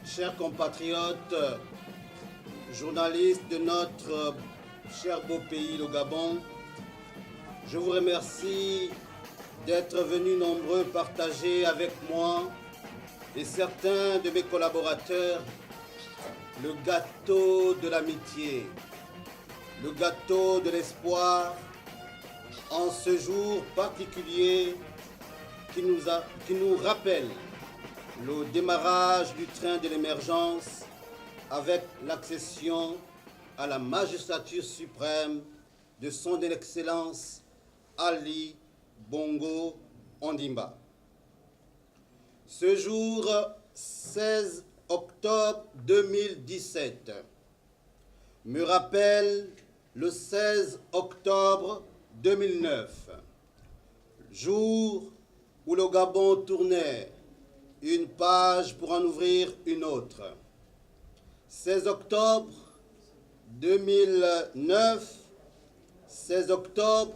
chers compatriotes, journalistes de notre cher beau pays, le Gabon, je vous remercie d'être venus nombreux partager avec moi et certains de mes collaborateurs le gâteau de l'amitié, le gâteau de l'espoir en ce jour particulier qui nous rappelle le démarrage du train de l'émergence avec l'accession à la magistrature suprême de son Excellence Ali Bongo Ondimba. Ce jour 16 octobre 2017 me rappelle le 16 octobre 2009, jour où le Gabon tournait une page pour en ouvrir une autre. 16 octobre 2009, 16 octobre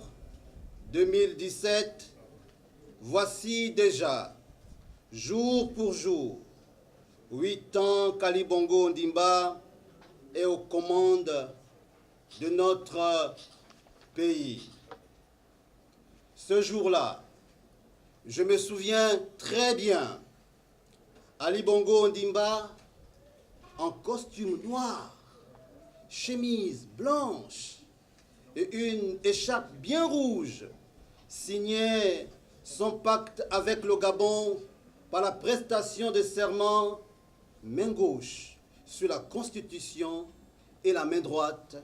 2017, voici déjà, jour pour jour, 8 ans qu'Ali Bongo Ondimba est aux commandes de notre pays. Ce jour-là, je me souviens très bien, Ali Bongo Ondimba en costume noir, chemise blanche et une écharpe bien rouge, signait son pacte avec le Gabon par la prestation de serment, main gauche sur la Constitution et la main droite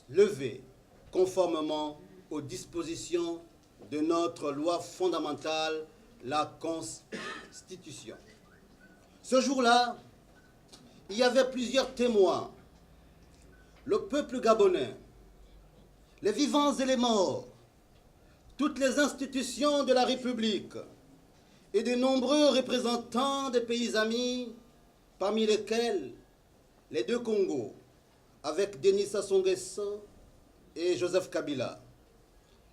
levée conformément aux dispositions de notre loi fondamentale, la Constitution. Ce jour-là, il y avait plusieurs témoins. Le peuple gabonais, les vivants et les morts, toutes les institutions de la République et de nombreux représentants des pays amis, parmi lesquels les deux Congos, avec Denis Sassou Nguesso et Joseph Kabila,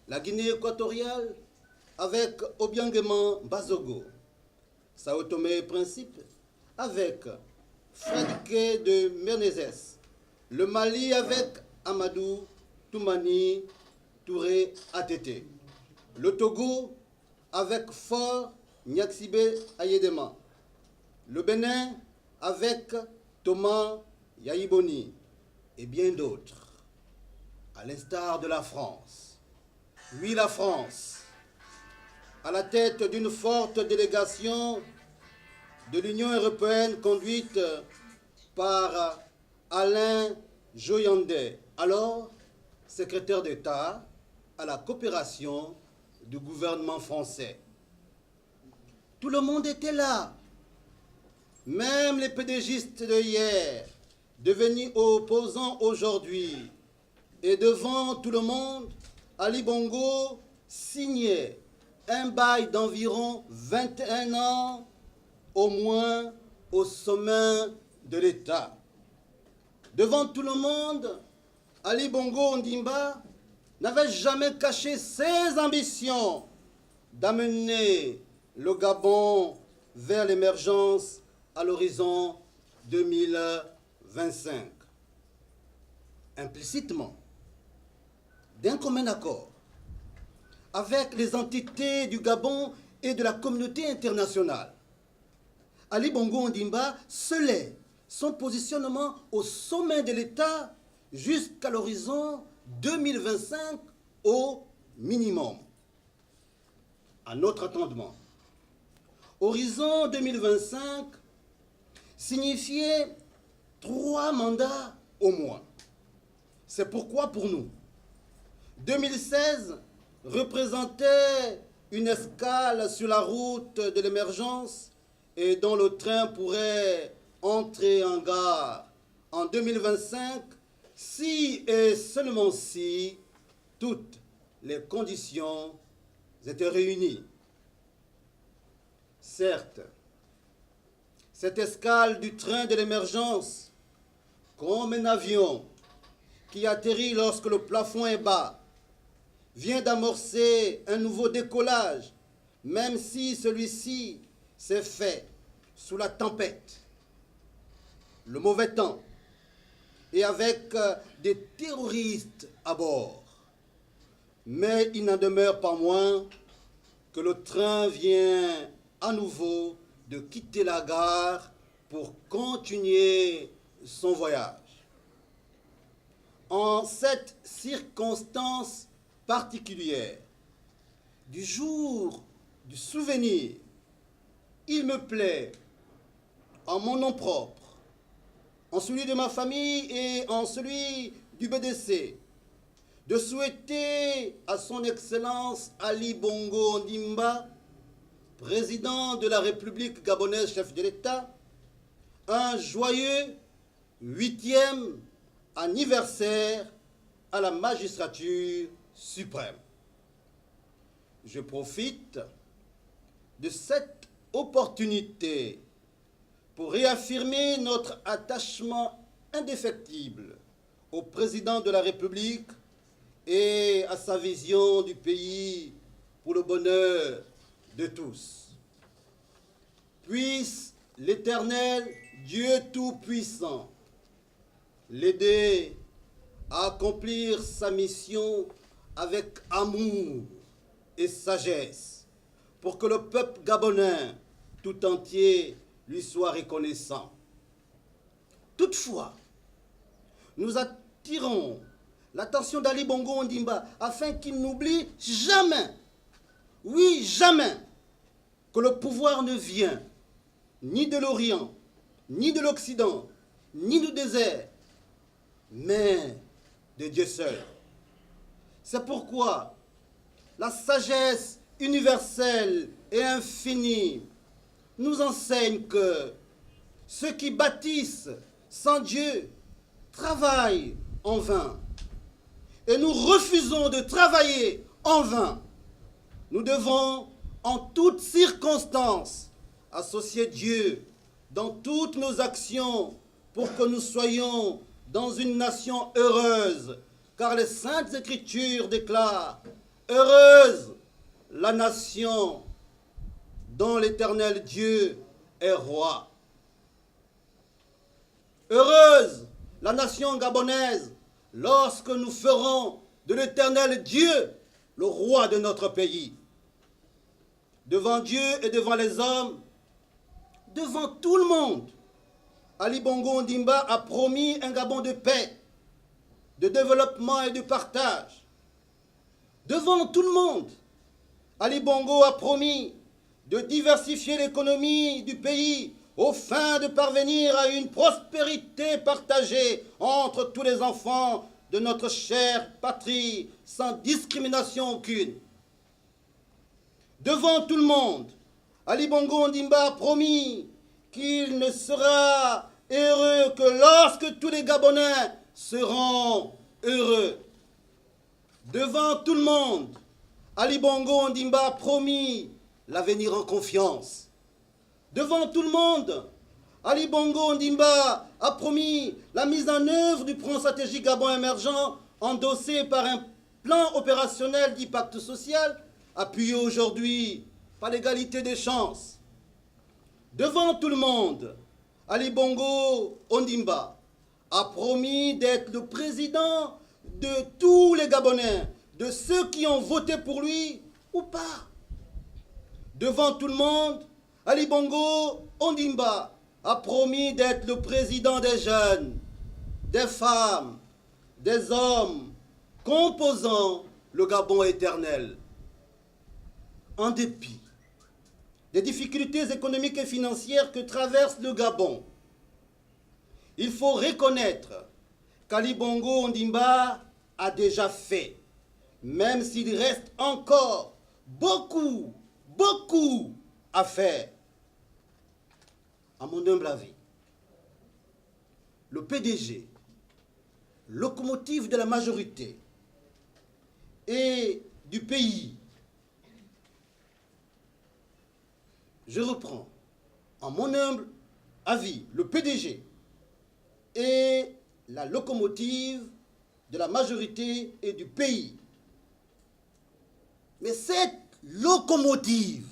la Guinée équatoriale avec Obiangema Bazogo, Sao Tomé et Principe avec Fradike de Menezes, le Mali avec Amadou Toumani Touré Atete, le Togo avec Fort Nyaksibe Ayedema, le Bénin avec Thomas Yaïboni et bien d'autres, à l'instar de la France. Oui, la France, à la tête d'une forte délégation de l'Union européenne conduite par Alain Joyandet, alors secrétaire d'État à la coopération du gouvernement français. Tout le monde était là, même les pédégistes de hier, devenus opposants aujourd'hui. Et devant tout le monde, Ali Bongo signait un bail d'environ 21 ans, au moins au sommet de l'État. Devant tout le monde, Ali Bongo Ondimba n'avait jamais caché ses ambitions d'amener le Gabon vers l'émergence à l'horizon 2025. Implicitement, d'un commun accord avec les entités du Gabon et de la communauté internationale, Ali Bongo Ondimba scellait son positionnement au sommet de l'État jusqu'à l'horizon 2025 au minimum. À notre entendement, horizon 2025 signifiait 3 mandats au moins. C'est pourquoi pour nous, 2016 représentait une escale sur la route de l'émergence et dont le train pourrait entrer en gare en 2025 si et seulement si toutes les conditions étaient réunies. Certes, cette escale du train de l'émergence, comme un avion qui atterrit lorsque le plafond est bas, vient d'amorcer un nouveau décollage, même si celui-ci s'est fait sous la tempête. le mauvais temps et avec des terroristes à bord. Mais il n'en demeure pas moins que le train vient à nouveau de quitter la gare pour continuer son voyage. En cette circonstance particulière, du jour du souvenir, il me plaît, en mon nom propre, en celui de ma famille et en celui du BDC, de souhaiter à son Excellence Ali Bongo Ondimba, président de la République gabonaise, chef de l'État, un joyeux 8e anniversaire à la magistrature suprême. Je profite de cette opportunité pour réaffirmer notre attachement indéfectible au président de la République et à sa vision du pays pour le bonheur de tous. Puisse l'Éternel, Dieu Tout-Puissant, l'aider à accomplir sa mission avec amour et sagesse pour que le peuple gabonais tout entier lui soit reconnaissant. Toutefois, nous attirons l'attention d'Ali Bongo Ondimba afin qu'il n'oublie jamais, oui jamais, que le pouvoir ne vient ni de l'Orient, ni de l'Occident, ni du désert, mais de Dieu seul. C'est pourquoi la sagesse universelle et infinie nous enseigne que ceux qui bâtissent sans Dieu travaillent en vain. Et nous refusons de travailler en vain. Nous devons, en toutes circonstances, associer Dieu dans toutes nos actions pour que nous soyons dans une nation heureuse, car les Saintes Écritures déclarent « Heureuse la nation dont l'Éternel Dieu est roi ». Heureuse la nation gabonaise lorsque nous ferons de l'Éternel Dieu le roi de notre pays. Devant Dieu et devant les hommes, devant tout le monde, Ali Bongo Ondimba a promis un Gabon de paix, de développement et de partage. Devant tout le monde, Ali Bongo a promis de diversifier l'économie du pays au fin de parvenir à une prospérité partagée entre tous les enfants de notre chère patrie, sans discrimination aucune. Devant tout le monde, Ali Bongo Ondimba a promis qu'il ne sera heureux que lorsque tous les Gabonais seront heureux. Devant tout le monde, Ali Bongo Ondimba a promis l'avenir en confiance. Devant tout le monde, Ali Bongo Ondimba a promis la mise en œuvre du plan stratégique Gabon émergent endossé par un plan opérationnel dit pacte social, appuyé aujourd'hui par l'égalité des chances. Devant tout le monde, Ali Bongo Ondimba a promis d'être le président de tous les Gabonais, de ceux qui ont voté pour lui ou pas. Devant tout le monde, Ali Bongo Ondimba a promis d'être le président des jeunes, des femmes, des hommes composant le Gabon éternel. En dépit des difficultés économiques et financières que traverse le Gabon, il faut reconnaître qu'Ali Bongo Ondimba a déjà fait, même s'il reste encore beaucoup à faire. À mon humble avis, le PDG, locomotive de la majorité et du pays, je reprends, en mon humble avis, le PDG est la locomotive de la majorité et du pays. Mais cette locomotive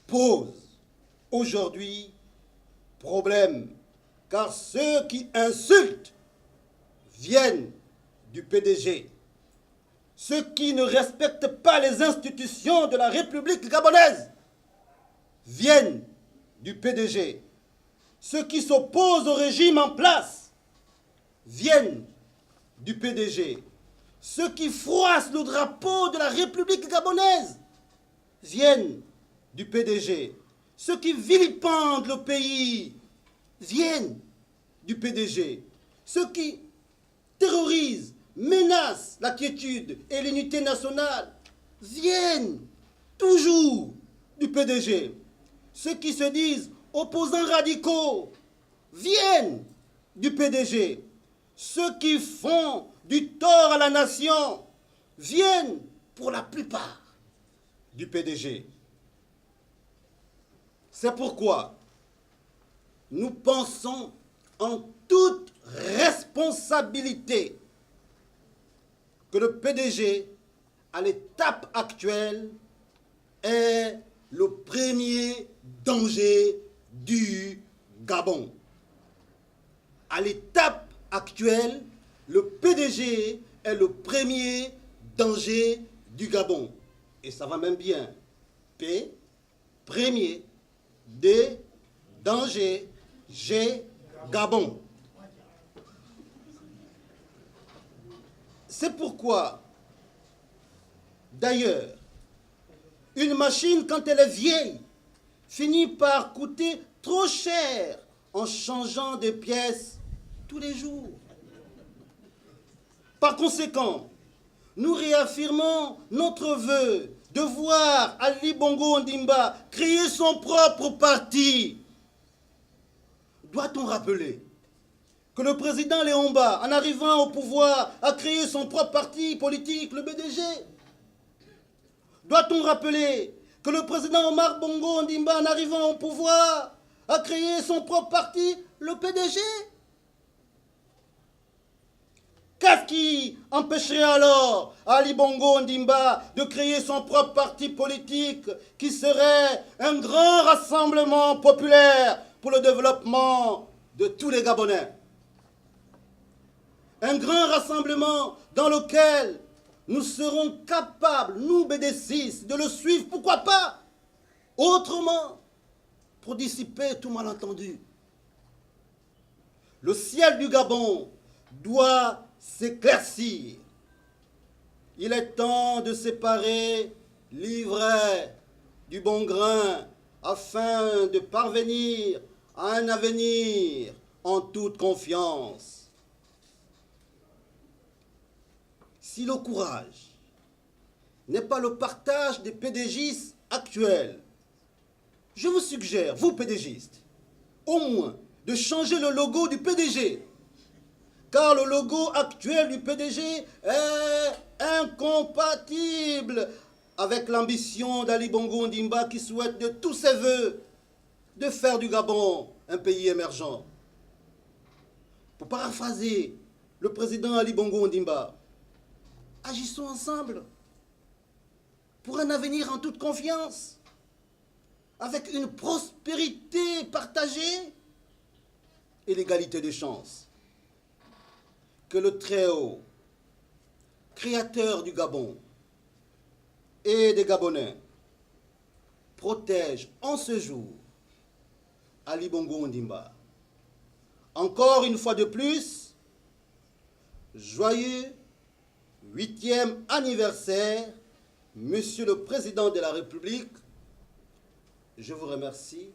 pose aujourd'hui problème, car ceux qui insultent viennent du PDG. Ceux qui ne respectent pas les institutions de la République gabonaise viennent du PDG. Ceux qui s'opposent au régime en place viennent du PDG. Ceux qui froissent le drapeau de la République gabonaise viennent du PDG. Ceux qui vilipendent le pays viennent du PDG. Ceux qui terrorisent, menacent la quiétude et l'unité nationale viennent toujours du PDG. Ceux qui se disent opposants radicaux viennent du PDG. Ceux qui font du tort à la nation viennent pour la plupart du PDG. C'est pourquoi nous pensons en toute responsabilité que le PDG, à l'étape actuelle, est le premier danger du Gabon. À l'étape actuelle, le PDG est le premier danger du Gabon. Et ça va même bien. P, premier, D, danger, G, Gabon. C'est pourquoi, d'ailleurs, une machine, quand elle est vieille, finit par coûter trop cher en changeant des pièces tous les jours. Par conséquent, nous réaffirmons notre vœu de voir Ali Bongo Ondimba créer son propre parti. Doit-on rappeler que le président Léomba, en arrivant au pouvoir, a créé son propre parti politique, le BDG? Doit-on rappeler que le président Omar Bongo Ondimba, en arrivant au pouvoir, a créé son propre parti, le PDG? Qu'est-ce qui empêcherait alors Ali Bongo Ondimba de créer son propre parti politique qui serait un grand rassemblement populaire pour le développement de tous les Gabonais? Un grand rassemblement dans lequel nous serons capables, nous BD6, de le suivre, pourquoi pas, autrement, pour dissiper tout malentendu. Le ciel du Gabon doit s'éclaircir. Il est temps de séparer l'ivraie du bon grain afin de parvenir à un avenir en toute confiance. Si le courage n'est pas le partage des PDGistes actuels, je vous suggère, vous PDGistes, au moins de changer le logo du PDG. Car le logo actuel du PDG est incompatible avec l'ambition d'Ali Bongo Ondimba qui souhaite de tous ses voeux de faire du Gabon un pays émergent. Pour paraphraser le président Ali Bongo Ondimba, agissons ensemble pour un avenir en toute confiance, avec une prospérité partagée et l'égalité des chances. Que le Très-Haut, créateur du Gabon et des Gabonais, protège en ce jour Ali Bongo Ondimba. Encore une fois de plus, joyeux 8e anniversaire, Monsieur le Président de la République. Je vous remercie.